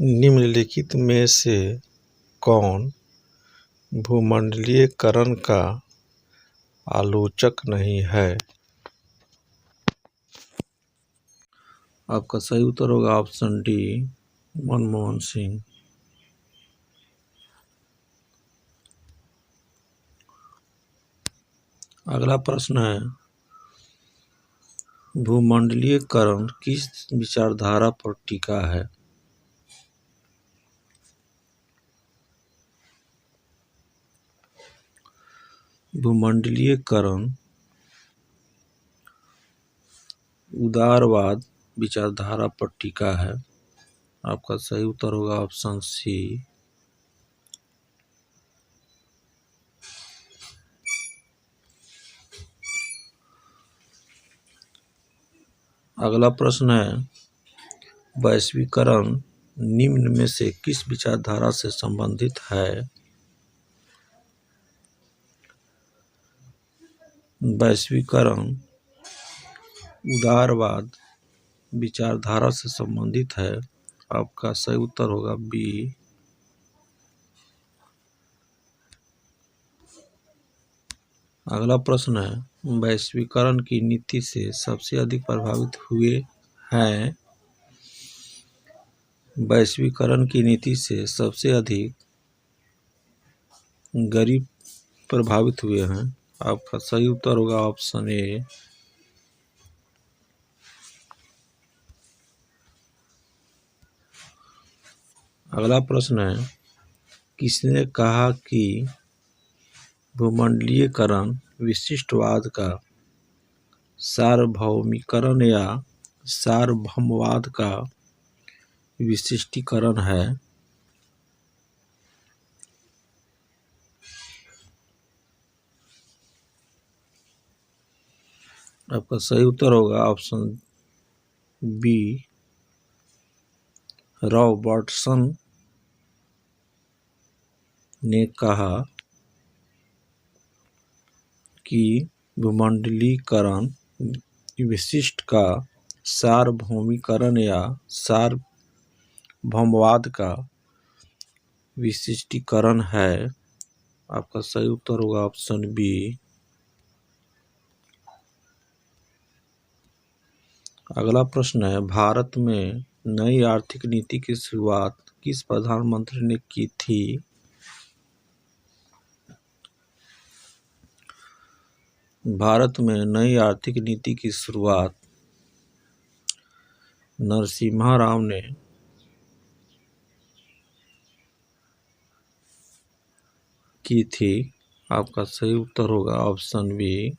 निम्नलिखित में से कौन भूमंडलीयकरण का आलोचक नहीं है? आपका सही उत्तर होगा ऑप्शन डी, मनमोहन सिंह। अगला प्रश्न है, भूमंडलीयकरण किस विचारधारा पर टिका है? भूमंडलीयकरण उदारवाद विचारधारा पर टिका है। आपका सही उत्तर होगा ऑप्शन सी। अगला प्रश्न है, वैश्वीकरण निम्न में से किस विचारधारा से संबंधित है? वैश्वीकरण उदारवाद विचारधारा से संबंधित है। आपका सही उत्तर होगा बी। अगला प्रश्न है, वैश्वीकरण की नीति से सबसे अधिक प्रभावित हुए हैं? वैश्वीकरण की नीति से सबसे अधिक गरीब प्रभावित हुए हैं। आपका सही उत्तर होगा ऑप्शन ए। अगला प्रश्न है, किसने कहा कि भूमंडलीयकरण विशिष्टवाद का सार्वभौमिकरण या सार्वभौमवाद का विशिष्टीकरण है? आपका सही उत्तर होगा ऑप्शन बी, रॉबर्टसन ने कहा कि भूमंडलीकरण विशिष्ट का सार्वभौमिकरण या सार्वभौमवाद का विशिष्टीकरण है। आपका सही उत्तर होगा ऑप्शन बी। अगला प्रश्न है, भारत में नई आर्थिक नीति की शुरुआत किस प्रधानमंत्री ने की थी? भारत में नई आर्थिक नीति की शुरुआत नरसिम्हा राव ने की थी। आपका सही उत्तर होगा ऑप्शन बी,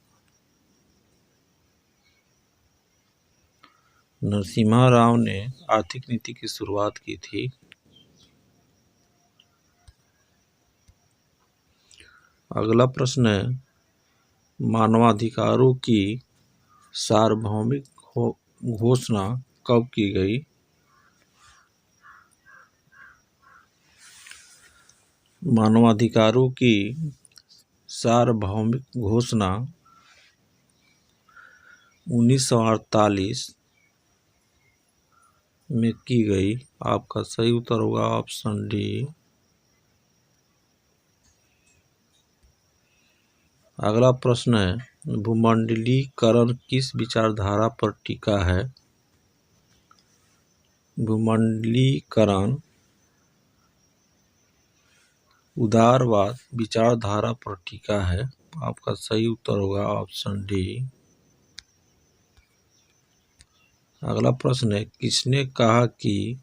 नरसिम्हा राव ने आर्थिक नीति की शुरुआत की थी। अगला प्रश्न है, मानवाधिकारों की सार्वभौमिक घोषणा कब की गई? मानवाधिकारों की सार्वभौमिक घोषणा 1948 में की गई। आपका सही उत्तर होगा ऑप्शन डी। अगला प्रश्न है, भूमंडलीकरण किस विचारधारा पर टिका है? भूमंडलीकरण उदारवाद विचारधारा पर टिका है। आपका सही उत्तर होगा ऑप्शन डी। अगला प्रश्न है, किसने कहा कि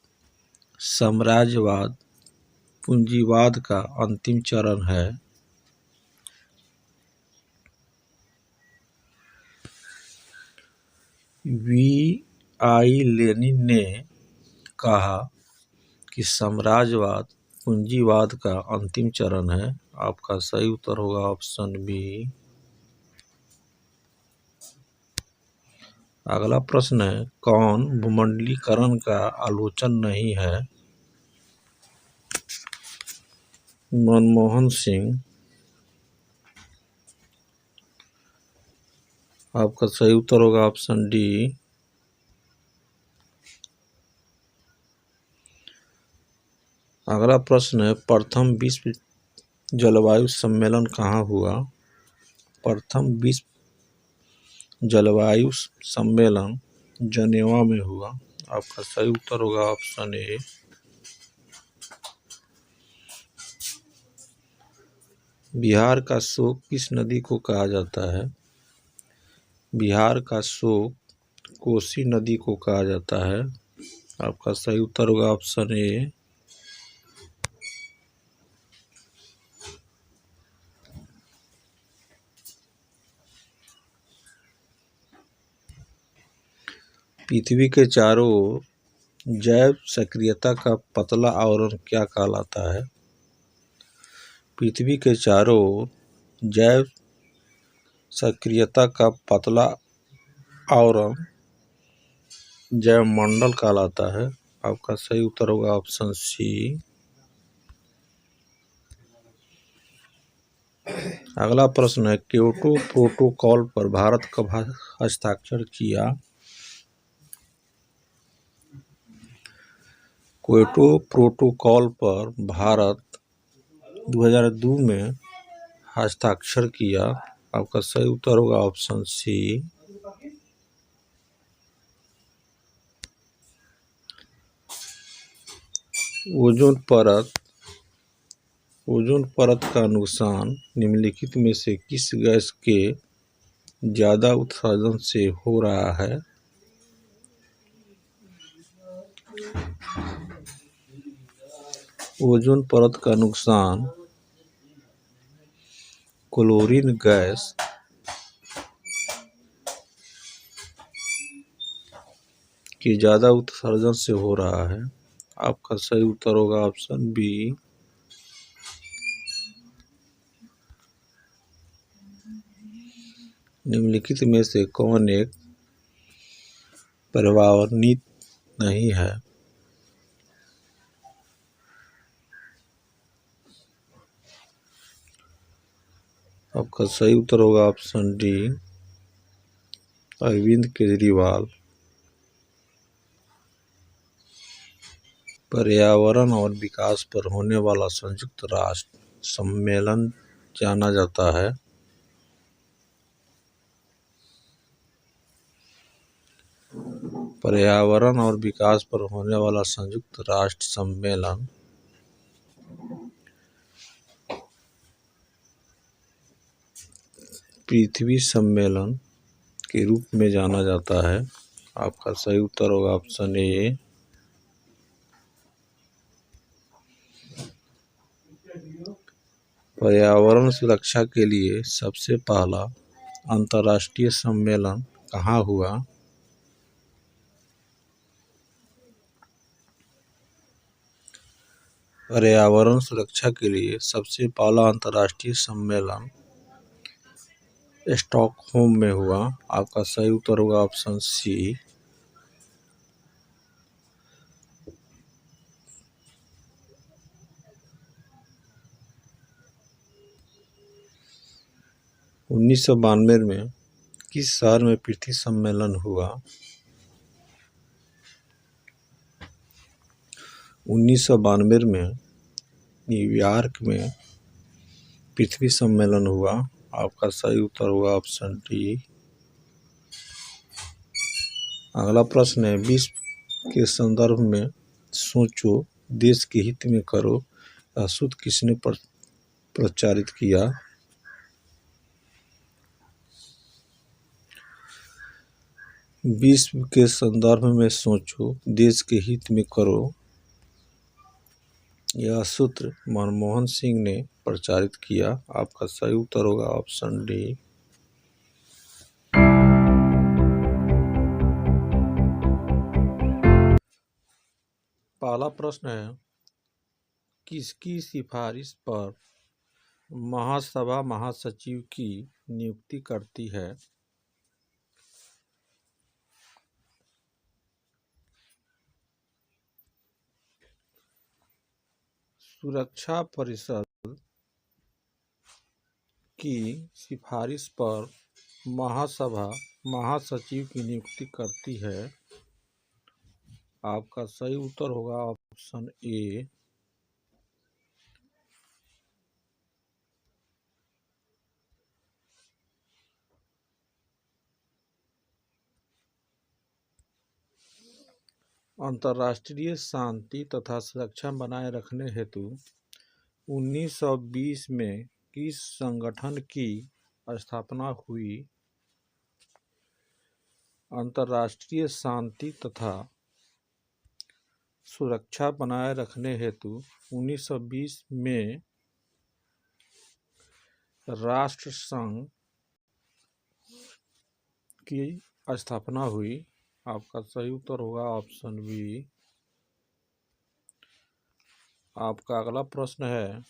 साम्राज्यवाद पूंजीवाद का अंतिम चरण है? वी.आई. लेनिन ने कहा कि साम्राज्यवाद पूंजीवाद का अंतिम चरण है। आपका सही उत्तर होगा ऑप्शन बी। अगला प्रश्न है, कौन भूमंडलीकरण का आलोचक नहीं है? मनमोहन सिंह। आपका सही उत्तर होगा ऑप्शन डी। अगला प्रश्न है, प्रथम विश्व जलवायु सम्मेलन कहाँ हुआ? प्रथम विश्व जलवायु सम्मेलन जनेवा में हुआ। आपका सही उत्तर होगा ऑप्शन ए। बिहार का शोक किस नदी को कहा जाता है? बिहार का शोक कोसी नदी को कहा जाता है। आपका सही उत्तर होगा ऑप्शन ए। पृथ्वी के चारों ओर जैव सक्रियता का पतला आवरण क्या कहलाता है? पृथ्वी के चारों ओर जैव सक्रियता का पतला आवरण जैवमंडल कहलाता है। आपका सही उत्तर होगा ऑप्शन सी। अगला प्रश्न है, क्योटो प्रोटोकॉल पर भारत कब हस्ताक्षर किया? क्योटो प्रोटोकॉल पर भारत 2002 में हस्ताक्षर किया। आपका सही उत्तर होगा ऑप्शन सी। ओजोन परत का नुकसान निम्नलिखित में से किस गैस के ज्यादा उत्सर्जन से हो रहा है? ओजोन परत का नुकसान क्लोरीन गैस के ज्यादा उत्सर्जन से हो रहा है। आपका सही उत्तर होगा ऑप्शन बी। निम्नलिखित में से कौन एक पर्यावरणीय नहीं है? आपका सही उत्तर होगा ऑप्शन डी, अरविंद केजरीवाल। पर्यावरण और विकास पर होने वाला संयुक्त राष्ट्र सम्मेलन जाना जाता है। पर्यावरण और विकास पर होने वाला संयुक्त राष्ट्र सम्मेलन पृथ्वी सम्मेलन के रूप में जाना जाता है। आपका सही उत्तर होगा ऑप्शन ए। पर्यावरण सुरक्षा के लिए सबसे पहला अंतर्राष्ट्रीय सम्मेलन कहाँ हुआ? पर्यावरण सुरक्षा के लिए सबसे पहला अंतर्राष्ट्रीय सम्मेलन स्टॉकहोम में हुआ। आपका सही उत्तर होगा ऑप्शन सी। उन्नीस सौ 92 में किस शहर में पृथ्वी सम्मेलन हुआ? 1992 में न्यूयॉर्क में पृथ्वी सम्मेलन हुआ। आपका सही उत्तर होगा ऑप्शन डी। अगला प्रश्न है, विश्व के संदर्भ में सोचो, देश के हित में करो, यह सूत्र किसने प्रचारित किया? विश्व के संदर्भ में सोचो, देश के हित में करो, यह सूत्र मनमोहन सिंह ने प्रचारित किया। आपका सही उत्तर होगा ऑप्शन डी। पहला प्रश्न है, किसकी सिफारिश पर महासभा महासचिव की नियुक्ति करती है? सुरक्षा परिषद की सिफारिश पर महासभा महासचिव की नियुक्ति करती है। आपका सही उत्तर होगा ऑप्शन ए। अंतर्राष्ट्रीय शांति तथा सुरक्षा बनाए रखने हेतु 1920 में किस संगठन की स्थापना हुई? अंतर्राष्ट्रीय शांति तथा सुरक्षा बनाए रखने हेतु 1920 में राष्ट्र संघ की स्थापना हुई। आपका सही उत्तर होगा ऑप्शन बी। आपका अगला प्रश्न है,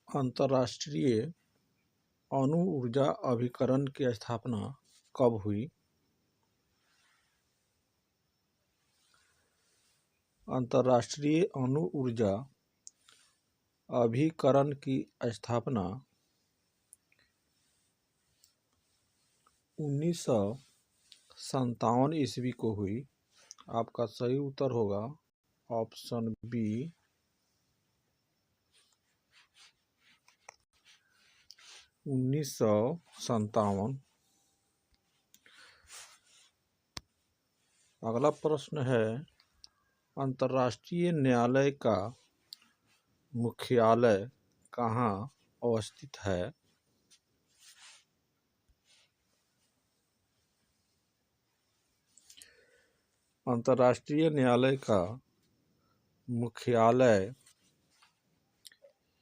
अंतर्राष्ट्रीय अणु ऊर्जा अभिकरण की स्थापना कब हुई? अंतर्राष्ट्रीय अणु ऊर्जा अभिकरण की स्थापना 1957 ईस्वी को हुई। आपका सही उत्तर होगा ऑप्शन बी। 1957। अगला प्रश्न है, अंतर्राष्ट्रीय न्यायालय का मुख्यालय कहाँ अवस्थित है? अंतर्राष्ट्रीय न्यायालय का मुख्यालय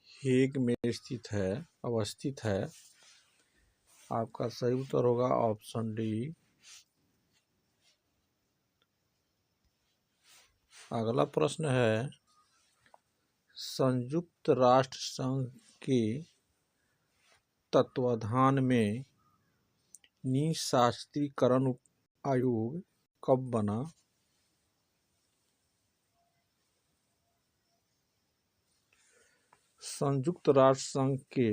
हेग में अवस्थित है। आपका सही उत्तर होगा ऑप्शन डी। अगला प्रश्न है, संयुक्त राष्ट्र संघ के तत्वाधान में निःशस्त्रीकरण आयोग कब बना? संयुक्त राष्ट्र संघ के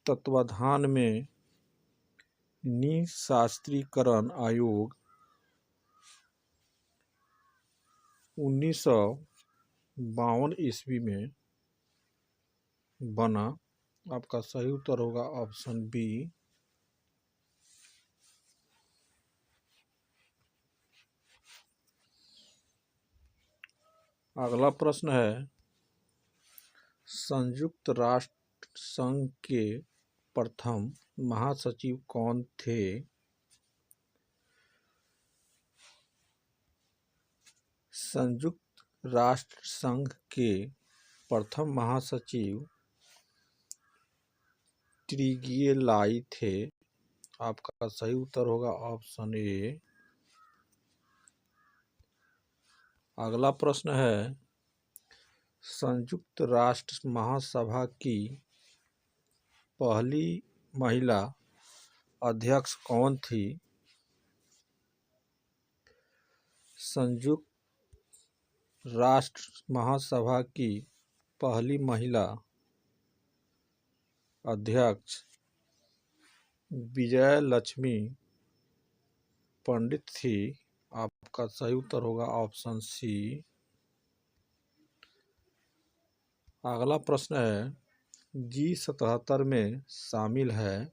तत्वाधान में निःशस्त्रीकरण आयोग 1952 ईस्वी में बना। आपका सही उत्तर होगा ऑप्शन बी। अगला प्रश्न है, संयुक्त राष्ट्र संघ के प्रथम महासचिव कौन थे? संयुक्त राष्ट्र संघ के प्रथम महासचिव त्रिगिए लाई थे। आपका सही उत्तर होगा ऑप्शन ए। अगला प्रश्न है, संयुक्त राष्ट्र महासभा की पहली महिला अध्यक्ष कौन थी? संयुक्त राष्ट्र महासभा की पहली महिला अध्यक्ष विजय लक्ष्मी पंडित थी। आपका सही उत्तर होगा ऑप्शन सी। अगला प्रश्न है, G77 में शामिल है।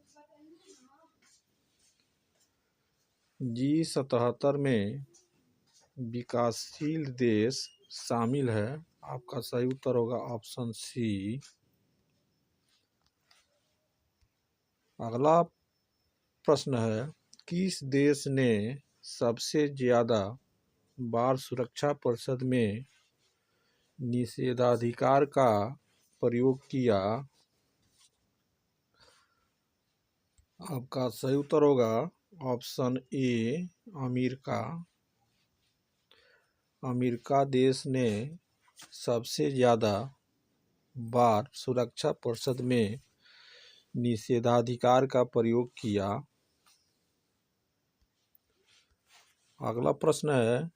G77 में विकासशील देश शामिल है। आपका सही उत्तर होगा ऑप्शन सी। अगला प्रश्न है, किस देश ने सबसे ज्यादा बार सुरक्षा परिषद में निषेधाधिकार का प्रयोग किया? आपका सही उत्तर होगा ऑप्शन ए अमेरिका। अमेरिका देश ने सबसे ज़्यादा बार सुरक्षा परिषद में निषेधाधिकार का प्रयोग किया। अगला प्रश्न है,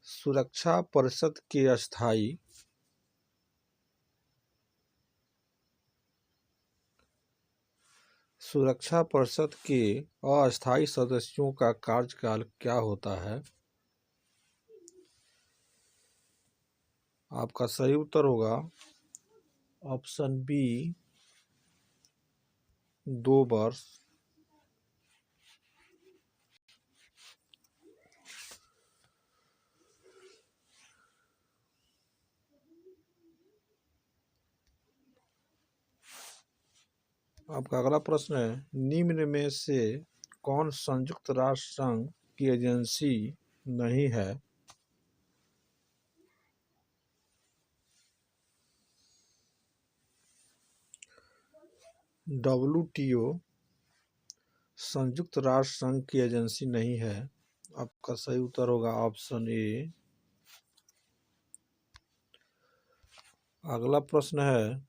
सुरक्षा परिषद के अस्थायी सुरक्षा परिषद के अस्थायी सदस्यों का कार्यकाल क्या होता है? आपका सही उत्तर होगा ऑप्शन बी 2 वर्ष। आपका अगला प्रश्न है, निम्न में से कौन संयुक्त राष्ट्र संघ की एजेंसी नहीं है? WTO संयुक्त राष्ट्र संघ की एजेंसी नहीं है। आपका सही उत्तर होगा ऑप्शन ए। अगला प्रश्न है,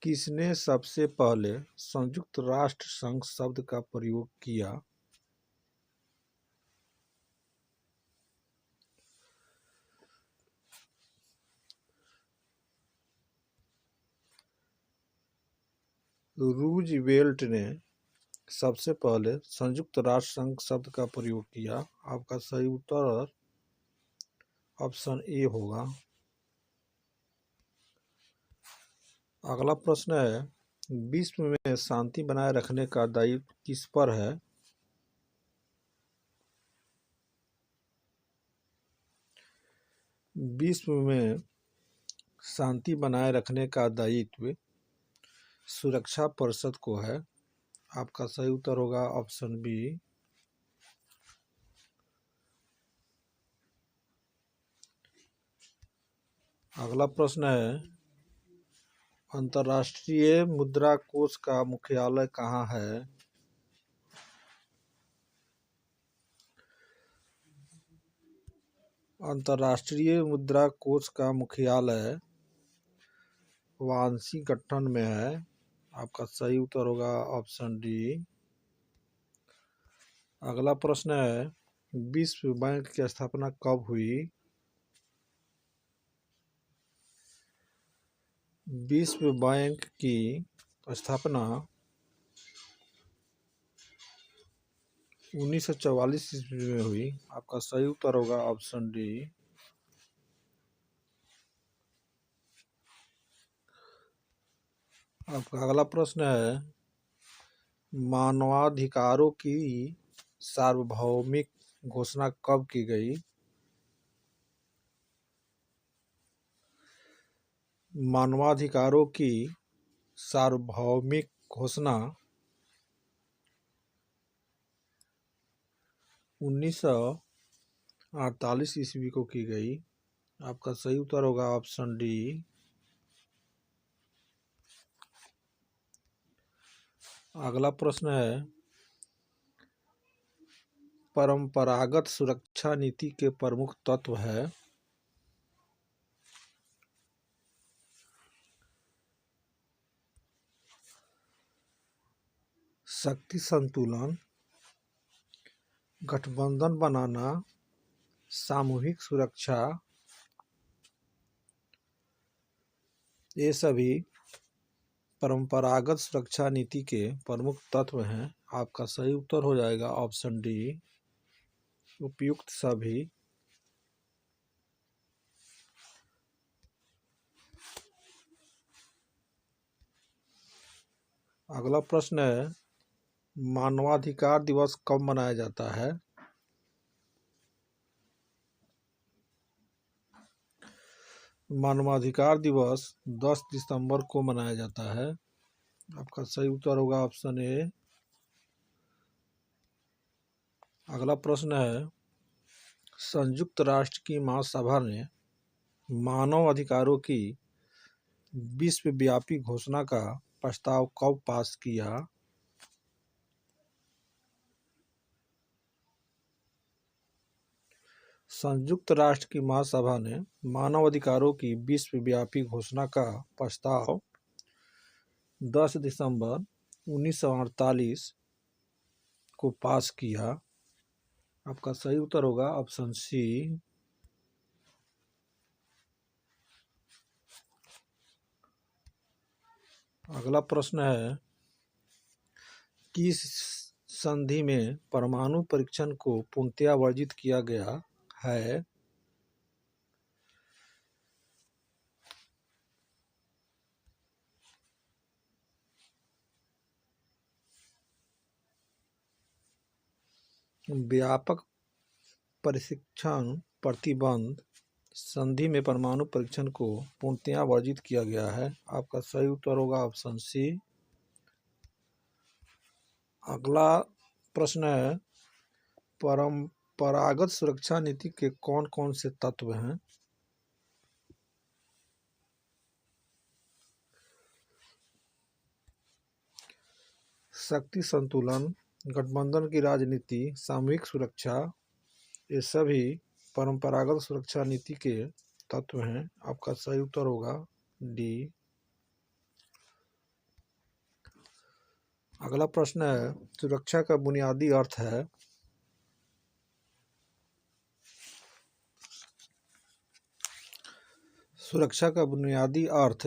किसने सबसे पहले संयुक्त राष्ट्र संघ शब्द का प्रयोग किया? रूजवेल्ट ने सबसे पहले संयुक्त राष्ट्र संघ शब्द का प्रयोग किया। आपका सही उत्तर ऑप्शन ए होगा। अगला प्रश्न है, विश्व में शांति बनाए रखने का दायित्व किस पर है? विश्व में शांति बनाए रखने का दायित्व सुरक्षा परिषद को है। आपका सही उत्तर होगा ऑप्शन बी। अगला प्रश्न है, अंतर्राष्ट्रीय मुद्रा कोष का मुख्यालय कहाँ है? अंतर्राष्ट्रीय मुद्रा कोष का मुख्यालय वाशिंगटन में है। आपका सही उत्तर होगा ऑप्शन डी। अगला प्रश्न है, विश्व बैंक की स्थापना कब हुई? विश्व बैंक की स्थापना 1944 ईस्वी में हुई। आपका सही उत्तर होगा ऑप्शन डी। आपका अगला प्रश्न है, मानवाधिकारों की सार्वभौमिक घोषणा कब की गई? मानवाधिकारों की सार्वभौमिक घोषणा 1948 ईस्वी को की गई। आपका सही उत्तर होगा ऑप्शन डी। अगला प्रश्न है, परंपरागत सुरक्षा नीति के प्रमुख तत्व है? शक्ति संतुलन, गठबंधन बनाना, सामूहिक सुरक्षा, ये सभी परंपरागत सुरक्षा नीति के प्रमुख तत्व हैं। आपका सही उत्तर हो जाएगा ऑप्शन डी, उपयुक्त सभी। अगला प्रश्न है, मानवाधिकार दिवस कब मनाया जाता है? मानवाधिकार दिवस 10 दिसंबर को मनाया जाता है। आपका सही उत्तर होगा ऑप्शन ए। अगला प्रश्न है, संयुक्त राष्ट्र की महासभा ने मानव अधिकारों की विश्वव्यापी घोषणा का प्रस्ताव कब पास किया? संयुक्त राष्ट्र की महासभा ने मानव अधिकारों की विश्वव्यापी घोषणा का प्रस्ताव 10 दिसंबर 1948 को पास किया। आपका सही उत्तर होगा ऑप्शन सी। अगला प्रश्न है, किस संधि में परमाणु परीक्षण को पूर्णतया वर्जित किया गया है? व्यापक प्रशिक्षण प्रतिबंध संधि में परमाणु परीक्षण को पूर्णतया वर्जित किया गया है। आपका सही उत्तर होगा ऑप्शन सी। अगला प्रश्न है, परंपरागत सुरक्षा नीति के कौन कौन से तत्व हैं? शक्ति संतुलन, गठबंधन की राजनीति, सामूहिक सुरक्षा, ये सभी परंपरागत सुरक्षा नीति के तत्व हैं। आपका सही उत्तर होगा डी। अगला प्रश्न है, सुरक्षा का बुनियादी अर्थ है? सुरक्षा का बुनियादी अर्थ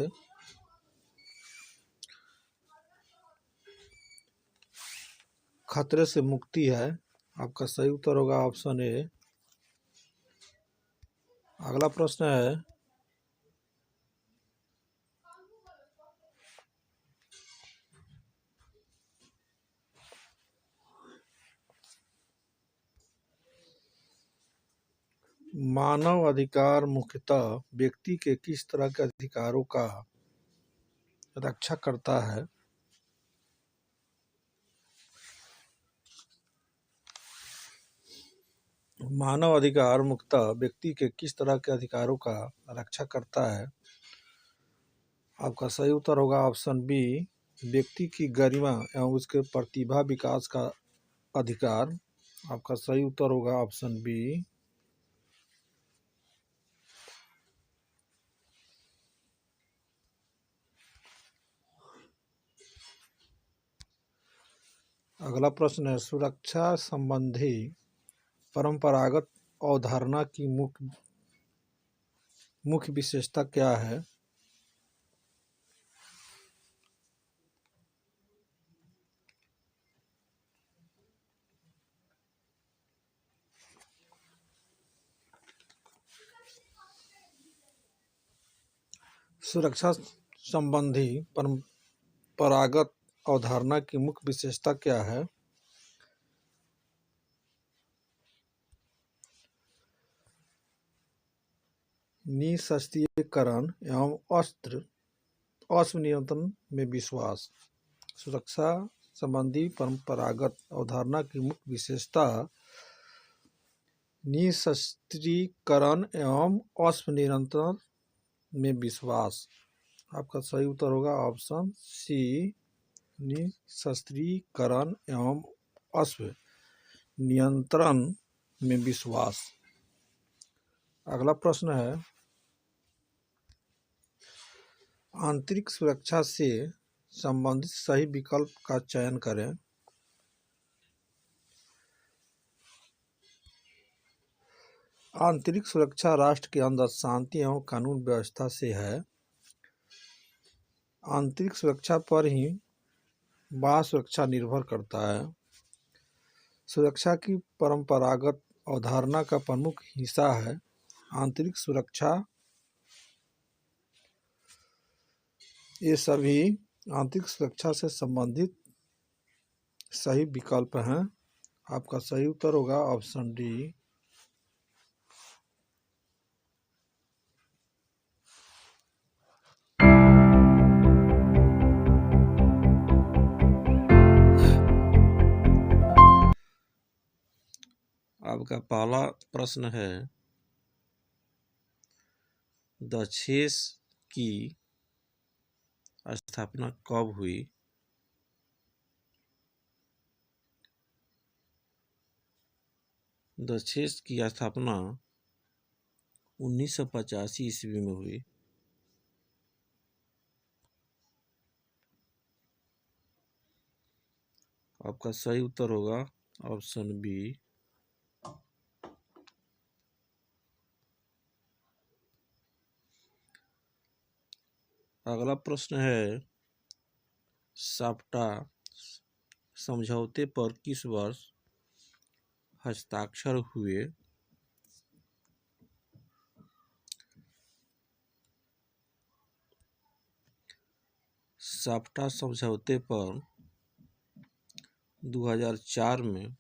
खतरे से मुक्ति है। आपका सही उत्तर होगा ऑप्शन ए। अगला प्रश्न है, मानव अधिकार मुख्यतः व्यक्ति के किस तरह के अधिकारों का रक्षा करता है? मानव अधिकार मुख्यतः व्यक्ति के किस तरह के अधिकारों का रक्षा करता है? आपका सही उत्तर होगा ऑप्शन बी, व्यक्ति की गरिमा एवं उसके प्रतिभा विकास का अधिकार। आपका सही उत्तर होगा ऑप्शन बी। अगला प्रश्न है, सुरक्षा संबंधी परंपरागत अवधारणा की मुख्य विशेषता क्या है? सुरक्षा संबंधी परंपरागत अवधारणा की मुख्य विशेषता क्या है? निःशस्त्रीकरण एवं अस्त्र नियंत्रण में विश्वास। सुरक्षा संबंधी परंपरागत अवधारणा की मुख्य विशेषता निःशस्त्रीकरण एवं अस्त्र नियंत्रण में विश्वास। आपका सही उत्तर होगा ऑप्शन सी, निःशस्त्रीकरण एवं अस्त्र नियंत्रण में विश्वास। अगला प्रश्न है, आंतरिक सुरक्षा से संबंधित सही विकल्प का चयन करें। आंतरिक सुरक्षा राष्ट्र के अंदर शांति एवं कानून व्यवस्था से है। आंतरिक सुरक्षा पर ही बाह्य सुरक्षा निर्भर करता है। सुरक्षा की परंपरागत अवधारणा का प्रमुख हिस्सा है आंतरिक सुरक्षा। ये सभी आंतरिक सुरक्षा से संबंधित सही विकल्प हैं। आपका सही उत्तर होगा ऑप्शन डी। आपका पहला प्रश्न है, दक्षेस की स्थापना कब हुई? दक्षेस की स्थापना 1985 ईस्वी में हुई। आपका सही उत्तर होगा ऑप्शन बी। अगला प्रश्न है, साप्टा समझौते पर किस वर्ष हस्ताक्षर हुए? साप्टा समझौते पर 2004 में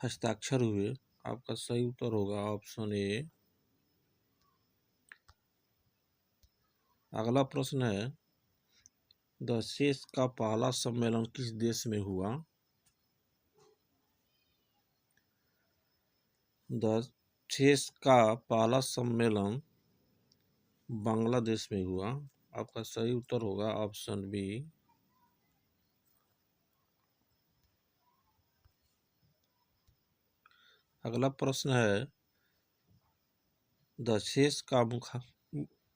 हस्ताक्षर हुए। आपका सही उत्तर होगा ऑप्शन ए। अगला प्रश्न है, द शेष का पहला सम्मेलन किस देश में हुआ? द शेष का पहला सम्मेलन बांग्लादेश में हुआ। आपका सही उत्तर होगा ऑप्शन बी। अगला प्रश्न है, द शेष का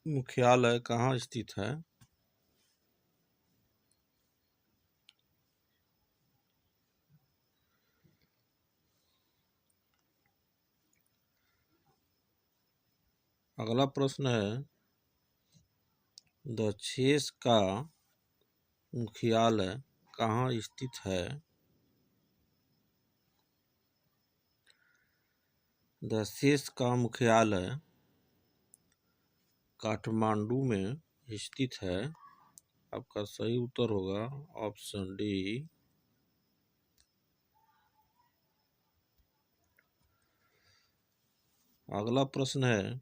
मुख्यालय कहाँ स्थित है? अगला प्रश्न है, द शेष का मुख्यालय कहाँ स्थित है? द शेष का मुख्यालय काठमांडू में स्थित है। आपका सही उत्तर होगा ऑप्शन डी। अगला प्रश्न है,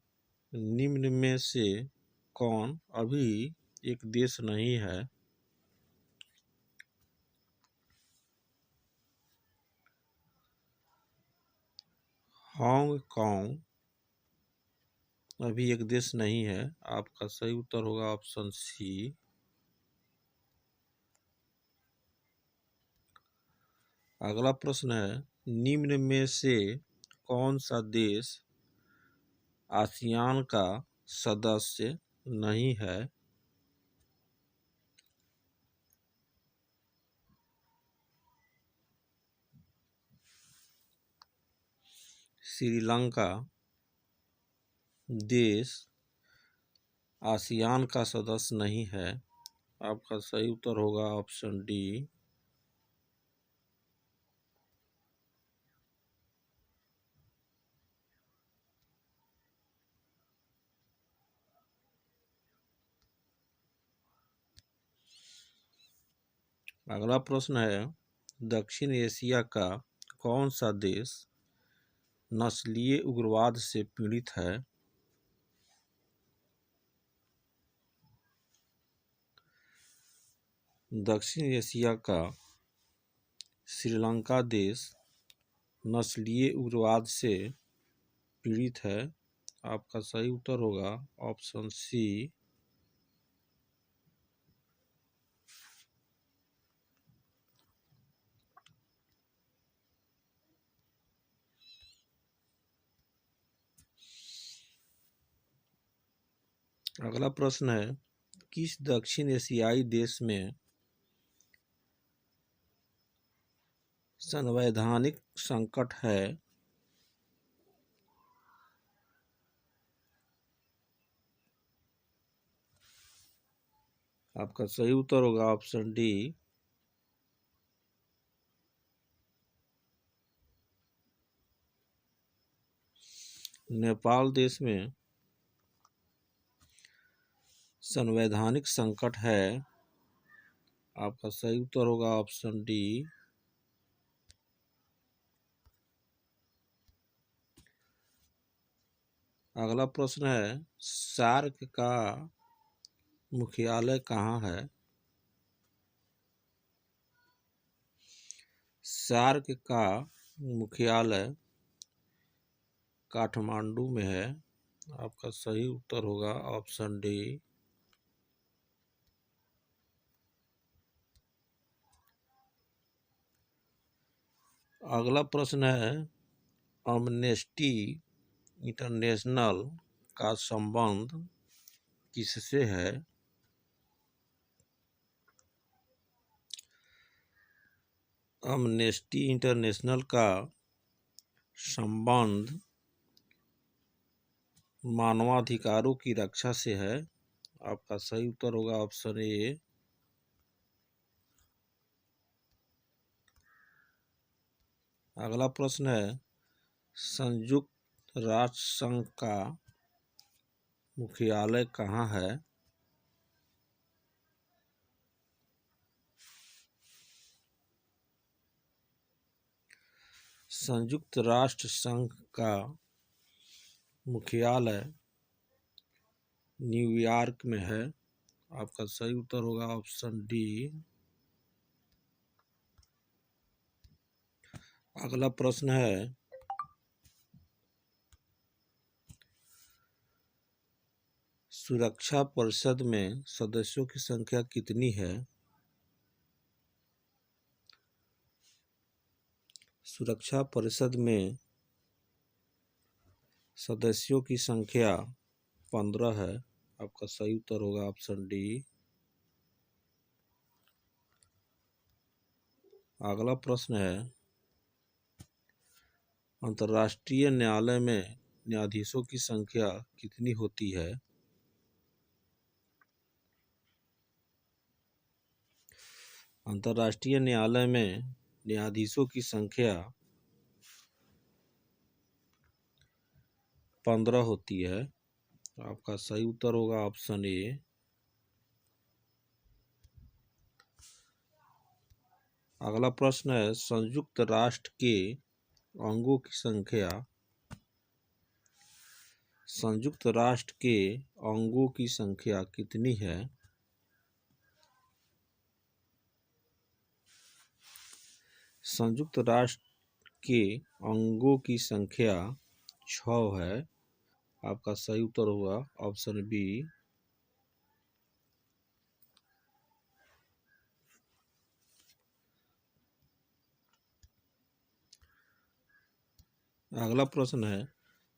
निम्न में से कौन अभी एक देश नहीं है? हांगकांग अभी एक देश नहीं है। आपका सही उत्तर होगा ऑप्शन सी। अगला प्रश्न है, निम्न में से कौन सा देश आसियान का सदस्य नहीं है? श्रीलंका देश आसियान का सदस्य नहीं है। आपका सही उत्तर होगा ऑप्शन डी। अगला प्रश्न है, दक्षिण एशिया का कौन सा देश नस्लीय उग्रवाद से पीड़ित है? दक्षिण एशिया का श्रीलंका देश नस्लीय उग्रवाद से पीड़ित है। आपका सही उत्तर होगा ऑप्शन सी। अगला प्रश्न है, किस दक्षिण एशियाई देश में संवैधानिक संकट है? आपका सही उत्तर होगा ऑप्शन डी। नेपाल देश में संवैधानिक संकट है। आपका सही उत्तर होगा ऑप्शन डी। अगला प्रश्न है, सार्क का मुख्यालय कहाँ है? सार्क का मुख्यालय काठमांडू में है। आपका सही उत्तर होगा ऑप्शन डी। अगला प्रश्न है, अमनेस्टी इंटरनेशनल का संबंध किससे है? अमनेस्टी इंटरनेशनल का संबंध मानवाधिकारों की रक्षा से है। आपका सही उत्तर होगा ऑप्शन ए। अगला प्रश्न है, संयुक्त राष्ट्र संघ का मुख्यालय कहाँ है? संयुक्त राष्ट्र संघ का मुख्यालय न्यूयॉर्क में है। आपका सही उत्तर होगा ऑप्शन डी। अगला प्रश्न है, सुरक्षा परिषद में सदस्यों की संख्या कितनी है? सुरक्षा परिषद में सदस्यों की संख्या 15 है। आपका सही उत्तर होगा ऑप्शन डी। अगला प्रश्न है, अंतर्राष्ट्रीय न्यायालय में न्यायाधीशों की संख्या कितनी होती है? अंतर्राष्ट्रीय न्यायालय में न्यायाधीशों की संख्या 15 होती है। आपका सही उत्तर होगा ऑप्शन ए। अगला प्रश्न है, संयुक्त राष्ट्र के अंगों की संख्या, संयुक्त राष्ट्र के अंगों की संख्या कितनी है? संयुक्त राष्ट्र के अंगों की संख्या 6 है। आपका सही उत्तर होगा ऑप्शन बी। अगला प्रश्न है,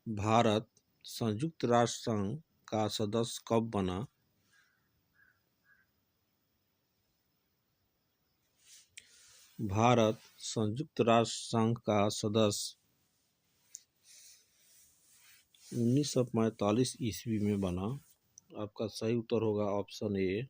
भारत संयुक्त राष्ट्र संघ का सदस्य कब बना? भारत संयुक्त राष्ट्र संघ का सदस्य 1945 ईस्वी में बना। आपका सही उत्तर होगा ऑप्शन ए।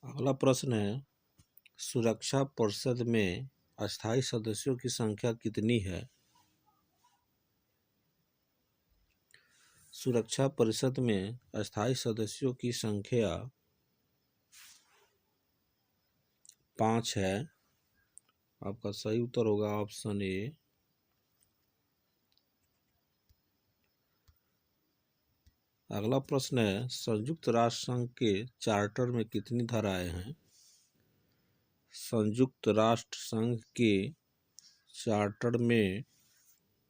अगला प्रश्न है, सुरक्षा परिषद में अस्थायी सदस्यों की संख्या कितनी है? सुरक्षा परिषद में अस्थायी सदस्यों की संख्या 5 है। आपका सही उत्तर होगा ऑप्शन ए। अगला प्रश्न है, संयुक्त राष्ट्र संघ के चार्टर में कितनी धाराएं हैं? संयुक्त राष्ट्र संघ के चार्टर में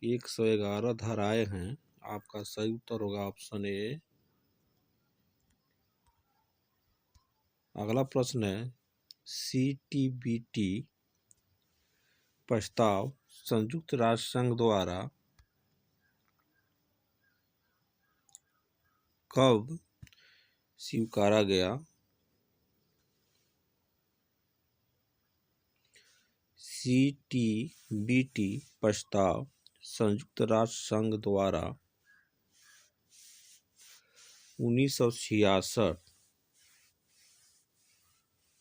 111 धाराएं हैं। आपका सही उत्तर होगा ऑप्शन ए। अगला प्रश्न है, CTBT प्रस्ताव संयुक्त राष्ट्र संघ द्वारा कब स्वीकारा गया? CTBT प्रस्ताव संयुक्त राष्ट्र संघ द्वारा 1966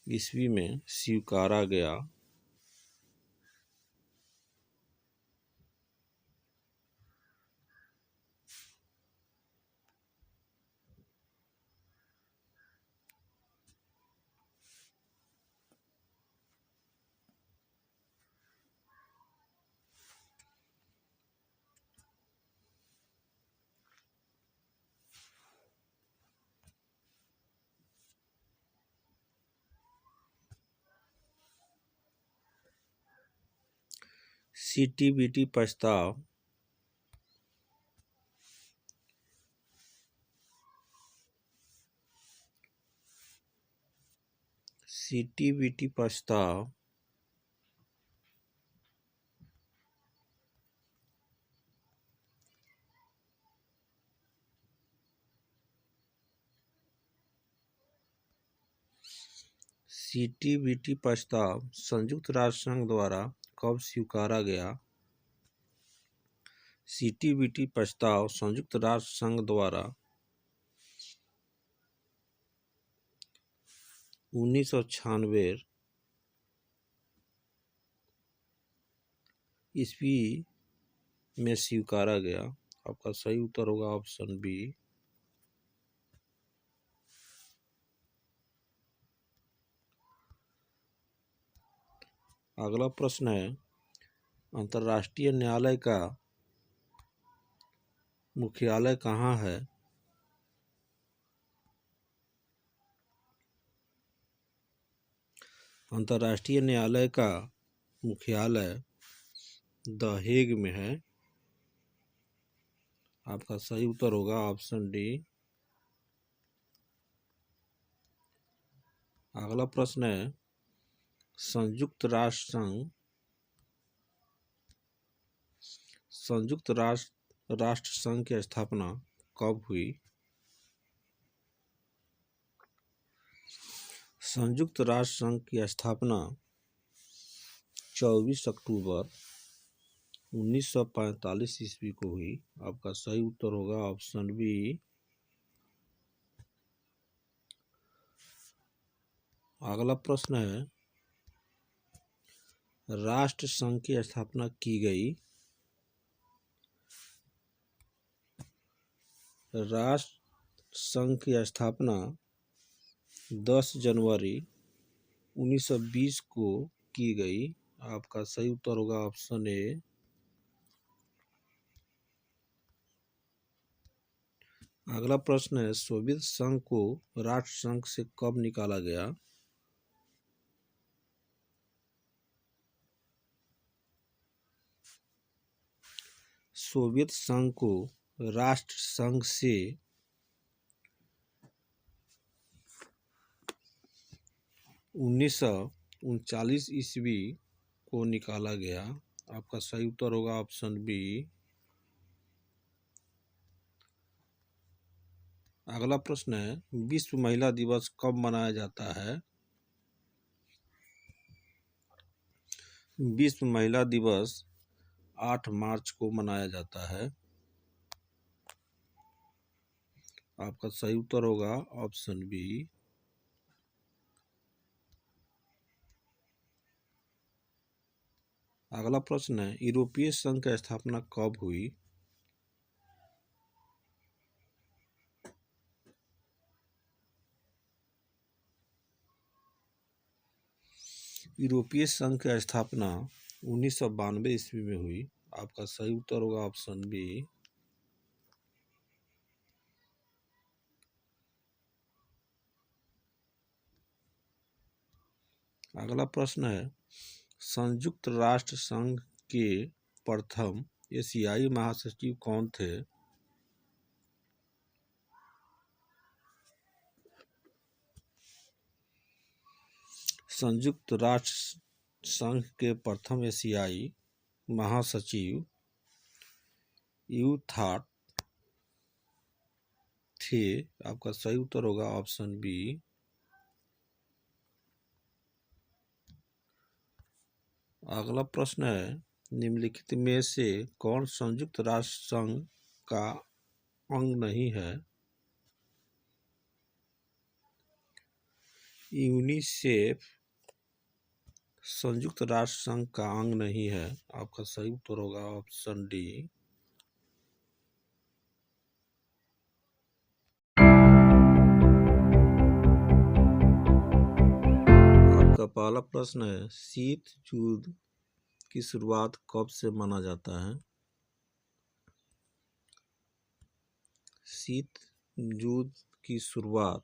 ईस्वी में स्वीकारा गया। CTBT प्रस्ताव CTBT प्रस्ताव CTBT प्रस्ताव संयुक्त राष्ट्र संघ द्वारा कब स्वीकारा गया? CTBT प्रस्ताव संयुक्त राष्ट्र संघ द्वारा 1996 ईस्वी में स्वीकारा गया। आपका सही उत्तर होगा ऑप्शन बी। अगला प्रश्न है, अंतर्राष्ट्रीय न्यायालय का मुख्यालय कहाँ है? अंतर्राष्ट्रीय न्यायालय का मुख्यालय द हेग में है। आपका सही उत्तर होगा ऑप्शन डी। अगला प्रश्न है, संयुक्त राष्ट्र संघ की स्थापना कब हुई? संयुक्त राष्ट्र संघ की स्थापना 24 अक्टूबर 1945 ईस्वी को हुई। आपका सही उत्तर होगा ऑप्शन बी। अगला प्रश्न है, राष्ट्र संघ की स्थापना की गई। राष्ट्र संघ की स्थापना 10 जनवरी 1920 को की गई। आपका सही उत्तर होगा ऑप्शन ए। अगला प्रश्न है, सोवियत संघ को राष्ट्र संघ से कब निकाला गया? सोवियत संघ को राष्ट्र संघ से 1939 ईस्वी को निकाला गया। आपका सही उत्तर होगा ऑप्शन बी। अगला प्रश्न है, विश्व महिला दिवस कब मनाया जाता है? विश्व महिला दिवस 8 मार्च को मनाया जाता है। आपका सही उत्तर होगा ऑप्शन बी। अगला प्रश्न है, यूरोपीय संघ की स्थापना कब हुई? यूरोपीय संघ की स्थापना 1992 ईस्वी में हुई। आपका सही उत्तर होगा ऑप्शन बी। अगला प्रश्न है, संयुक्त राष्ट्र संघ के प्रथम एशियाई महासचिव कौन थे? संयुक्त राष्ट्र संघ के प्रथम एशियाई महासचिव यू थाट थे। आपका सही उत्तर होगा ऑप्शन बी। अगला प्रश्न है, निम्नलिखित में से कौन संयुक्त राष्ट्र संघ का अंग नहीं है? यूनिसेफ संयुक्त राष्ट्र संघ का अंग नहीं है। आपका सही उत्तर होगा ऑप्शन डी। आपका पहला प्रश्न है, शीत युद्ध की शुरुआत कब से माना जाता है? शीत युद्ध की शुरुआत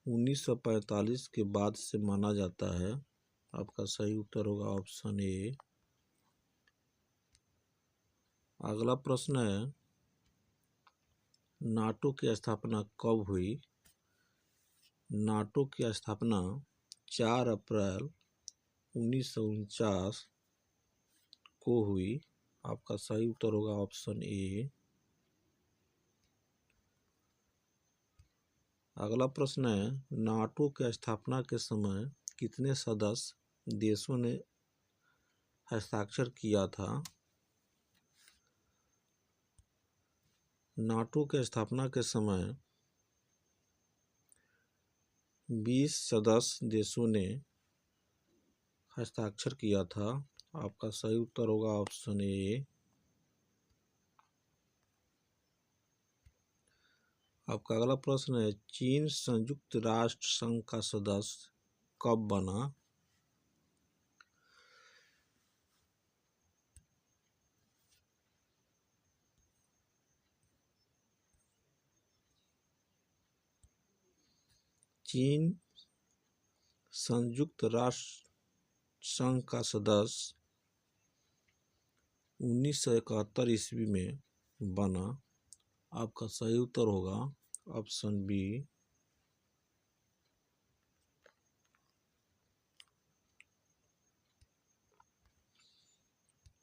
1945 के बाद से माना जाता है। आपका सही उत्तर होगा ऑप्शन ए। अगला प्रश्न है, नाटो की स्थापना कब हुई? नाटो की स्थापना 4 अप्रैल 1949 को हुई। आपका सही उत्तर होगा ऑप्शन ए। अगला प्रश्न है, नाटो की स्थापना के समय कितने सदस्य देशों ने हस्ताक्षर किया था? नाटो की स्थापना के समय 20 सदस्य देशों ने हस्ताक्षर किया था। आपका सही उत्तर होगा ऑप्शन ए। आपका अगला प्रश्न है, चीन संयुक्त राष्ट्र संघ का सदस्य कब बना? चीन संयुक्त राष्ट्र संघ का सदस्य 1971 ईस्वी में बना। आपका सही उत्तर होगा ऑप्शन बी।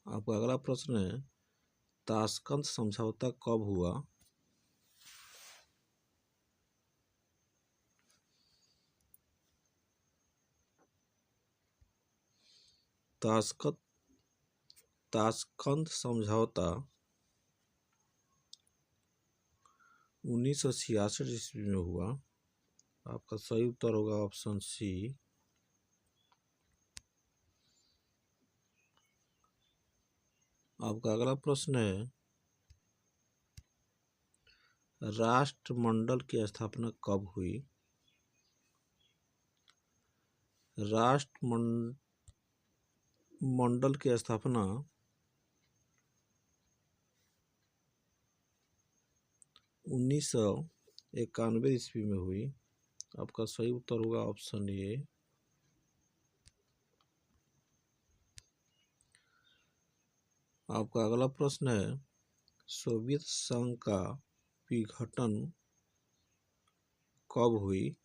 आपका अगला प्रश्न है, ताशकंद समझौता कब हुआ? ताशकंद समझौता 1966 ईस्वी में हुआ। आपका सही उत्तर होगा ऑप्शन सी। आपका अगला प्रश्न है, राष्ट्रमंडल की स्थापना कब हुई? राष्ट्रमंडल की स्थापना 1991 ईस्वी में हुई। आपका सही उत्तर होगा ऑप्शन ए। आपका अगला प्रश्न है, सोवियत संघ का विघटन कब हुई?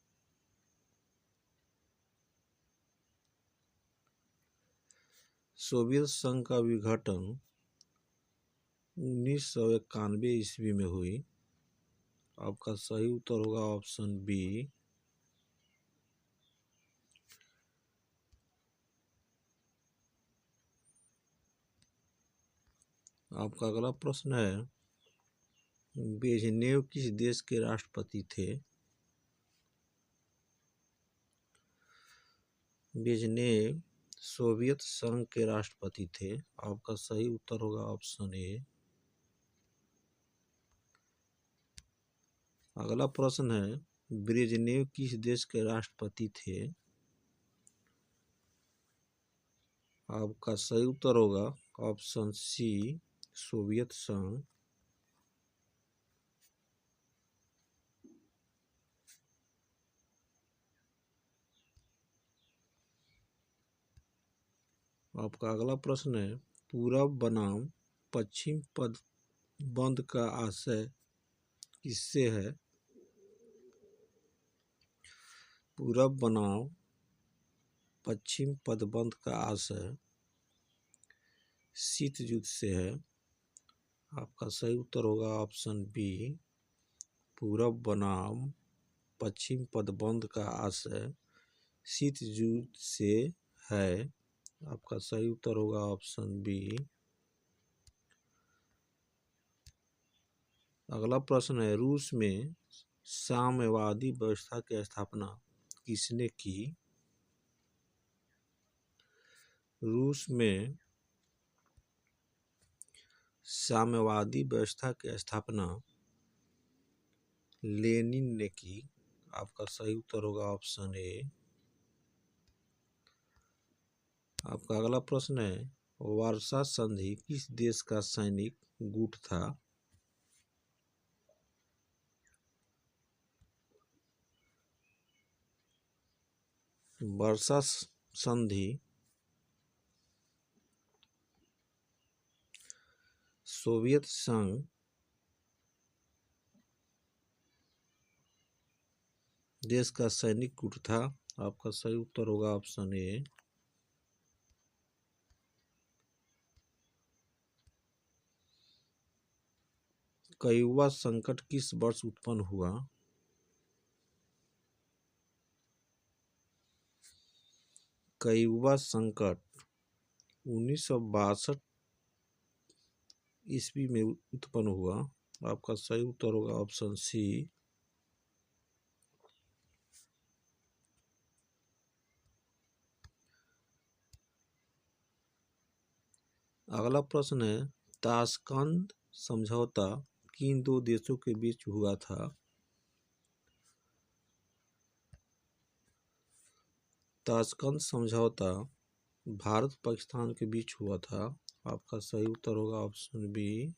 सोवियत संघ का विघटन 1991 ईस्वी में हुई। आपका सही उत्तर होगा ऑप्शन बी। आपका अगला प्रश्न है, ब्रेजनेव किस देश के राष्ट्रपति थे? ब्रेजनेव सोवियत संघ के राष्ट्रपति थे। आपका सही उत्तर होगा ऑप्शन ए। अगला प्रश्न है, ब्रेजनेव किस देश के राष्ट्रपति थे? आपका सही उत्तर होगा ऑप्शन सी, सोवियत संघ। आपका अगला प्रश्न है, पूरब बनाम पश्चिम पदबंध का आशय किससे है? पूरब बनाम पश्चिम पदबंध का आशय शीत युद्ध से है। आपका सही उत्तर होगा ऑप्शन बी। पूरब बनाम पश्चिम पदबंध का आशय शीत युद्ध से है। आपका सही उत्तर होगा ऑप्शन बी। अगला प्रश्न है, रूस में साम्यवादी व्यवस्था की स्थापना किसने की? रूस में साम्यवादी व्यवस्था की स्थापना लेनिन ने की। आपका सही उत्तर होगा ऑप्शन ए। आपका अगला प्रश्न है, वार्सा संधि किस देश का सैनिक गुट था? वार्सा संधि सोवियत संघ देश का सैनिक गुट था। आपका सही उत्तर होगा ऑप्शन ए। क्यूबा संकट किस वर्ष उत्पन्न हुआ? क्यूबा संकट 1962 ईस्वी में उत्पन्न हुआ। आपका सही उत्तर होगा ऑप्शन सी। अगला प्रश्न है, ताशकंद समझौता किन दो देशों के बीच हुआ था? ताशकंद समझौता भारत पाकिस्तान के बीच हुआ था। आपका सही उत्तर होगा ऑप्शन बी।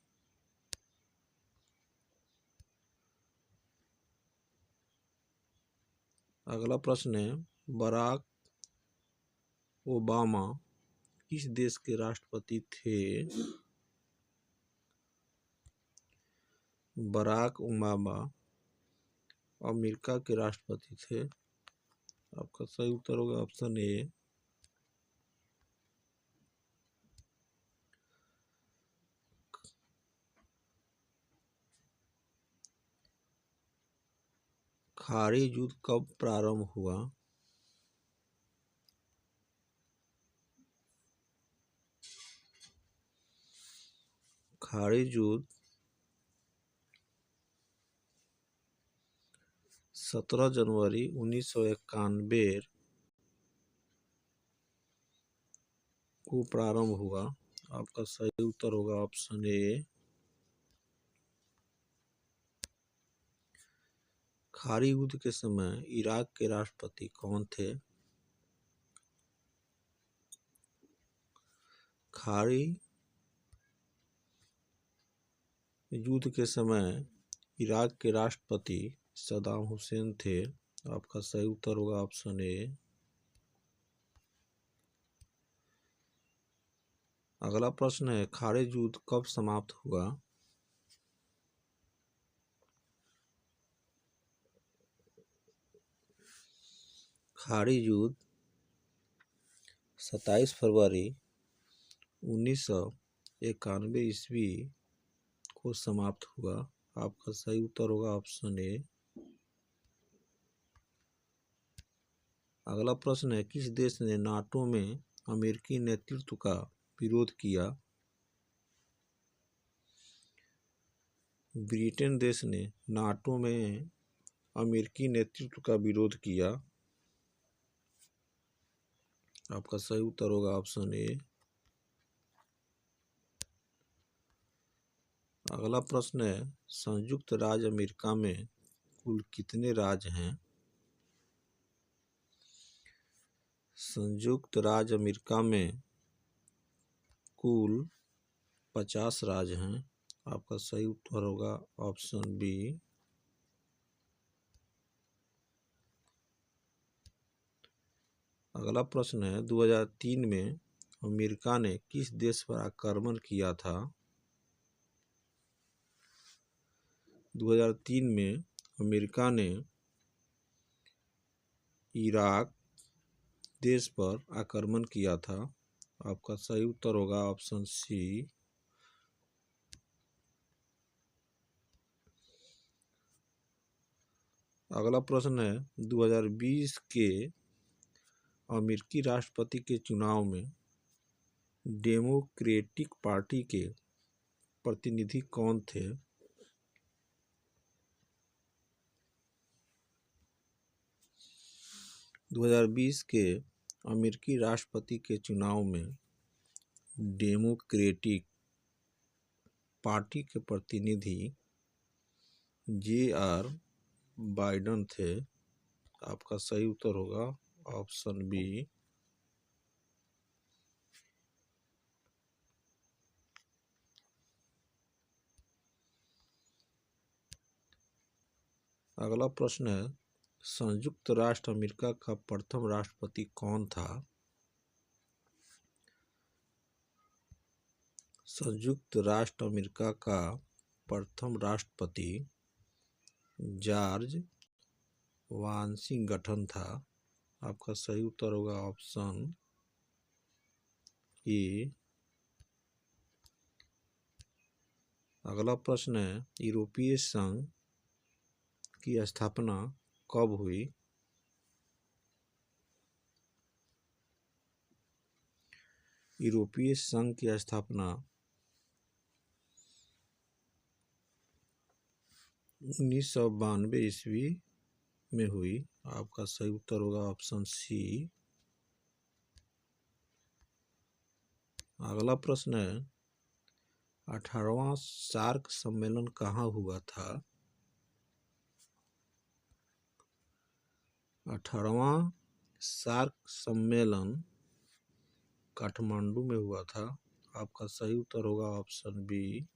अगला प्रश्न है, बराक ओबामा किस देश के राष्ट्रपति थे? बराक ओबामा अमेरिका के राष्ट्रपति थे। आपका सही उत्तर होगा ऑप्शन ए। खाड़ी युद्ध कब प्रारंभ हुआ? खाड़ी युद्ध 17 जनवरी 1991 को प्रारंभ हुआ। आपका सही उत्तर होगा ऑप्शन ए। खाड़ी युद्ध के समय इराक के राष्ट्रपति कौन थे? खाड़ी युद्ध के समय इराक के राष्ट्रपति सद्दाम हुसैन थे। आपका सही उत्तर होगा ऑप्शन ए। अगला प्रश्न है, खाड़ी युद्ध कब समाप्त हुआ? खाड़ी युद्ध 27 फरवरी 1991 ईस्वी को समाप्त हुआ। आपका सही उत्तर होगा ऑप्शन ए। अगला प्रश्न है, किस देश ने नाटो में अमेरिकी नेतृत्व का विरोध किया? ब्रिटेन देश ने नाटो में अमेरिकी नेतृत्व का विरोध किया। आपका सही उत्तर होगा ऑप्शन ए। अगला प्रश्न है, संयुक्त राज्य अमेरिका में कुल कितने राज्य हैं? संयुक्त राज्य अमेरिका में कुल 50 राज्य हैं। आपका सही उत्तर होगा ऑप्शन बी। अगला प्रश्न है, 2003 में अमेरिका ने किस देश पर आक्रमण किया था? 2003 में अमेरिका ने इराक देश पर आक्रमण किया था। आपका सही उत्तर होगा ऑप्शन सी। अगला प्रश्न है, 2020 के अमेरिकी राष्ट्रपति के चुनाव में डेमोक्रेटिक पार्टी के प्रतिनिधि कौन थे? दो 2020 के अमेरिकी राष्ट्रपति के चुनाव में डेमोक्रेटिक पार्टी के प्रतिनिधि जे.आर. बाइडेन थे। आपका सही उत्तर होगा ऑप्शन बी। अगला प्रश्न है, संयुक्त राष्ट्र अमेरिका का प्रथम राष्ट्रपति कौन था? संयुक्त राष्ट्र अमेरिका का प्रथम राष्ट्रपति जॉर्ज वाशिंगटन था। आपका सही उत्तर होगा ऑप्शन ए। अगला प्रश्न है, यूरोपीय संघ की स्थापना कब हुई? यूरोपीय संघ की स्थापना 1992 ईस्वी में हुई। आपका सही उत्तर होगा ऑप्शन सी। अगला प्रश्न है 18वां सार्क सम्मेलन कहाँ हुआ था? 18वां सार्क सम्मेलन काठमांडू में हुआ था। आपका सही उत्तर होगा ऑप्शन बी